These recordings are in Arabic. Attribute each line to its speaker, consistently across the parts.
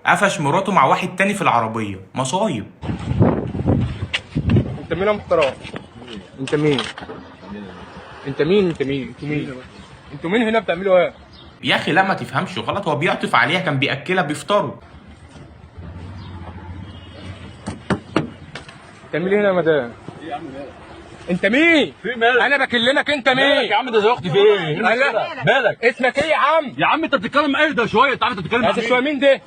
Speaker 1: قفش مراته مع واحد تاني في العربيه، مصايب.
Speaker 2: انت مين يا محترم؟ انت مين؟ انت مين؟ انت مين؟ انتوا مين؟ انتوا مين هنا بتعملوا ايه؟
Speaker 1: يا اخي لا ما تفهمش غلط، هو بيعطف عليها، كان بياكلها بيفطروا.
Speaker 2: بتعمل ايه هنا يا مدام؟
Speaker 3: ايه يا عم مالك؟
Speaker 2: انت مين؟
Speaker 3: في مالك؟
Speaker 2: انا بكلمك، انت مين؟
Speaker 3: مالك يا عم؟ ده زي اختي، في ايه؟ مالك؟
Speaker 2: اسمك ايه يا عم؟
Speaker 3: يا عم انت بتتكلم اهدى شويه، انت عارف انت بتتكلم
Speaker 2: هذا شويه مين ده؟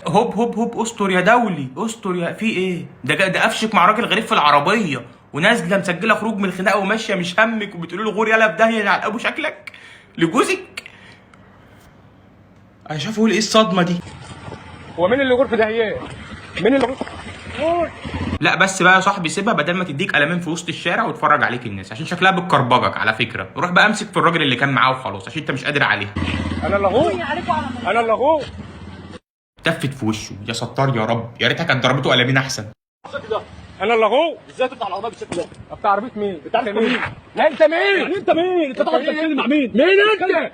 Speaker 1: هوب هوب هوب، استر يا دولي استر، يا في ايه ده قفشك مع راجل غريب في العربيه، ونازله مسجله خروج من الخناقه وماشيه مش همك، وبتقولي له غور يلا في داهيه على ابو شكلك لجوزك. انا شايف اقول ايه الصدمه دي.
Speaker 2: هو مين اللي غرفه دهيات؟ مين اللي غرفه؟
Speaker 1: لا بس بقى يا صاحبي سيبها، بدل ما تديك قلمين في وسط الشارع وتفرج عليك الناس، عشان شكلها بتكربجك على فكره. روح بقى امسك في الراجل اللي كان معاه وخلاص، عشان انت مش قادر عليها.
Speaker 2: انا اللي غور؟ انا اللي غور؟
Speaker 1: تفت في وشه، يا ستار يا رب، يا ريتها كانت ضربته قلمين احسن.
Speaker 3: بالشكل ده
Speaker 2: انا اللي غور؟
Speaker 3: ازاي تفتح العربيه بالشكل ده؟
Speaker 2: بتاع عربيه مين؟
Speaker 3: انت عارف مين؟
Speaker 2: لا انت مين؟
Speaker 3: يعني انت مين؟ انت تقعد تتكلم مع مين؟
Speaker 2: مين انت؟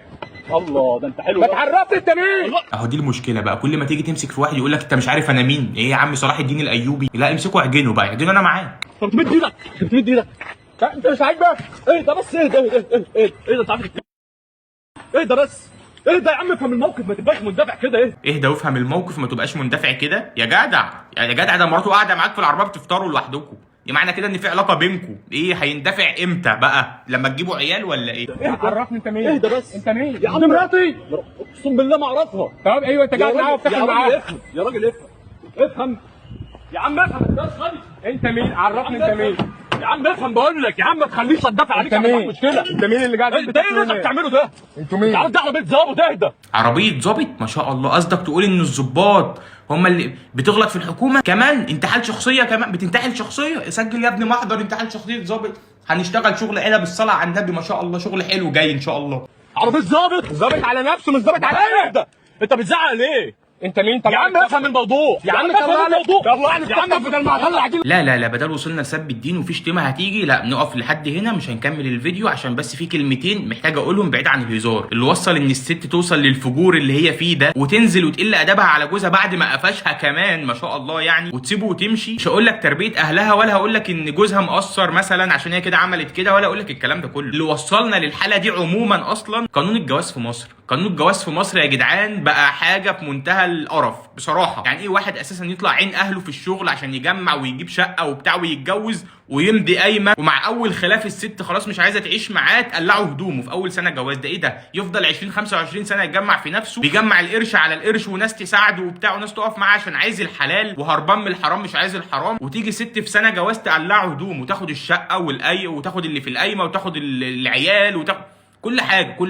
Speaker 3: الله ده انت حلو
Speaker 2: ما
Speaker 3: بقى.
Speaker 2: تعرفني انت مين؟
Speaker 1: اهو دي المشكله بقى، كل ما تيجي تمسك في واحد يقول لك انت مش عارف انا مين. ايه يا عم صلاح الدين الايوبي؟ لا امسكه اعجنه بقى، اعجنه انا معاك.
Speaker 3: طب تمد ايدك، تمد ايدك.
Speaker 2: لا انت مش عاجبك؟
Speaker 3: ايه ده بس؟ ايه ده؟ ايه ده؟ انت عارف ايه ده بس؟ ايه ده يا عم؟ افهم الموقف، ما تبقاش مندفع كده. ايه
Speaker 1: اهدى وافهم الموقف، ما تبقاش مندفع كده يا جدع. يا جدع ده مراته قاعده معاك في العربيه بتفطروا لوحدكم، دي معنى كده ان في علاقه بينكم. ايه هيندفع امتى بقى؟ لما تجيبوا عيال ولا ايه؟
Speaker 2: عرفني انت مين؟
Speaker 3: ايه ده بس؟
Speaker 2: انت مين؟
Speaker 3: يا عم
Speaker 2: دي مراتي.
Speaker 3: اقسم بالله ما اعرفها.
Speaker 2: طب ايوه انت قاعد معاها وبتاكل
Speaker 3: يا راجل
Speaker 2: معاها.
Speaker 3: افهم، يا راجل افهم. افهم يا عم، افهم بس غبي.
Speaker 2: انت مين؟ عرفني انت مين؟
Speaker 3: يا عم افهم بقول لك، يا عم ما تخليش اتدافع عليك.
Speaker 2: انت
Speaker 3: انا
Speaker 2: مين؟
Speaker 3: مشكله.
Speaker 2: انت مين اللي قاعد
Speaker 3: انت ايه اللي انت بتعمله ده؟
Speaker 2: انتوا
Speaker 3: انت
Speaker 2: مين؟
Speaker 3: عارف ده عربيه ظابط؟ اهدى.
Speaker 1: عربيه ظابط؟ ما شاء الله، قصدك تقول ان الظباط هم اللي بتغلط في الحكومه؟ كمان انتحال شخصيه، كمان بتنتحل شخصيه. سجل يا ابني محضر انتحال شخصيه ظابط. هنشتغل شغل عيله بالصلاه على النبي، ما شاء الله شغل حلو جاي ان شاء الله.
Speaker 3: عربيه ظابط،
Speaker 2: ظابط على نفسه مش ظابط عليا.
Speaker 3: اهدى. انت بتزعق ليه؟
Speaker 2: انت مين؟
Speaker 3: يا عم افهم الموضوع.
Speaker 2: يا عم
Speaker 3: افهم
Speaker 2: طلع
Speaker 3: الموضوع.
Speaker 2: طلعني
Speaker 3: يا عم
Speaker 2: بدل ما اطلع دي.
Speaker 1: لا بدل وصلنا لسب الدين وفي شتيمه هتيجي، لا نقف لحد هنا، مش هنكمل الفيديو عشان بس في كلمتين محتاج اقولهم بعيد عن الهزار اللي وصل ان الست توصل للفجور اللي هي فيه ده، وتنزل وتقل ادبها على جوزها بعد ما قفشها كمان ما شاء الله يعني، وتسيبه وتمشي. مش هقول لك تربيه اهلها، ولا هقول لك ان جوزها مقصر مثلا عشان هي كده عملت كده، ولا اقول لك الكلام ده كله. اللي وصلنا للحاله دي عموما اصلا قانون الجواز في مصر. قانون الجواز في مصر يا جدعان بقى حاجه في منتهى القرف بصراحه. يعني ايه واحد اساسا يطلع عين اهله في الشغل عشان يجمع ويجيب شقه وبتاع ويتجوز ويمضي قايمه، ومع اول خلاف الست خلاص مش عايزه تعيش معاه تقلعه هدومه في اول سنه جواز؟ ده ايه ده؟ يفضل 20 25 سنه يتجمع في نفسه، بيجمع القرش على القرش، وناس تساعده وبتاع، وناس تقف معاه عشان عايز الحلال، وهربان من الحرام مش عايز الحرام. وتيجي ست في سنه جواز تقلعه هدومه وتاخد الشقه وتاخد اللي في القايمه وتاخد العيال وتاخد كل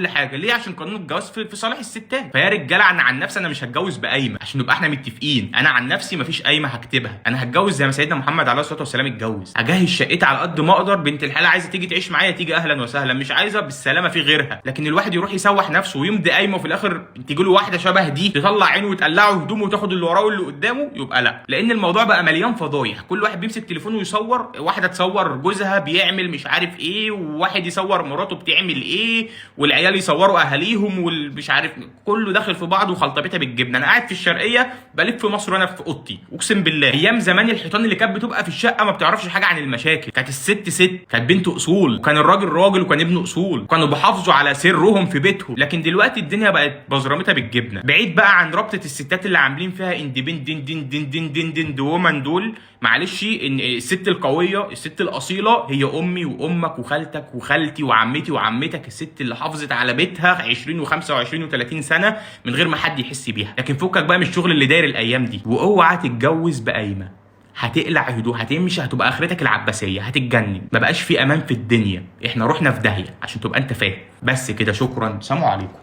Speaker 1: حاجه. ليه؟ عشان قانون الجواز في صالح الستات. فيا رجاله انا عن نفسي انا مش هتجوز بقايمه، عشان نبقى احنا متفقين. انا عن نفسي مفيش قايمه هكتبها، انا هتجوز زي ما سيدنا محمد عليه الصلاه والسلام اتجوز. هجهز شقتي على قد ما اقدر، بنت الحلال عايزه تيجي تعيش معايا تيجي اهلا وسهلا، مش عايزه بالسلامه في غيرها. لكن الواحد يروح يسوح نفسه ويمضي قايمه وفي الاخر تيجي له واحده شبه دي تطلع عينه وتقلعه هدومه وتاخد اللي وراه واللي قدامه، يبقى لا. لان الموضوع بقى مليان فضايح، كل واحد بيمسك تليفونه ويصور، واحده تصور جوزها بيعمل مش عارف ايه، وواحد يصور مراته بتعمل ايه، والعيال يصوروا اهاليهم والمش عارف، كله داخل في بعض وخلطبيتها بالجبنه. انا قاعد في الشرقيه بلف في مصر وانا في اوضتي، اقسم بالله ايام زمان الحيطان اللي كانت بتبقى في الشقه ما بتعرفش حاجه عن المشاكل. كانت الست ست، كانت بنت اصول، وكان الراجل راجل، وكان ابنه اصول، وكانوا بيحافظوا على سرهم في بيتهم. لكن دلوقتي الدنيا بقت بزرمتها بالجبنه. بعيد بقى عن رابطه الستات اللي عاملين فيها اندبندنت وومن دول. معلش ان الست القويه الست الاصيله هي امي وامك وخالتك وخالتي وعمتي وعمتك، الست اللي حافظت على بيتها 20 و25 و30 سنه من غير ما حد يحس بيها. لكن فكك بقى من الشغل اللي داير الايام دي، واوعى تتجوز بقايمه. هتقلع هدوء، هتمشي، هتبقى اخرتك العباسيه، هتتجنن، ما بقاش في امان في الدنيا. احنا رحنا في داهيه عشان تبقى انت فاهم. بس كده، شكرا، سلام عليكم.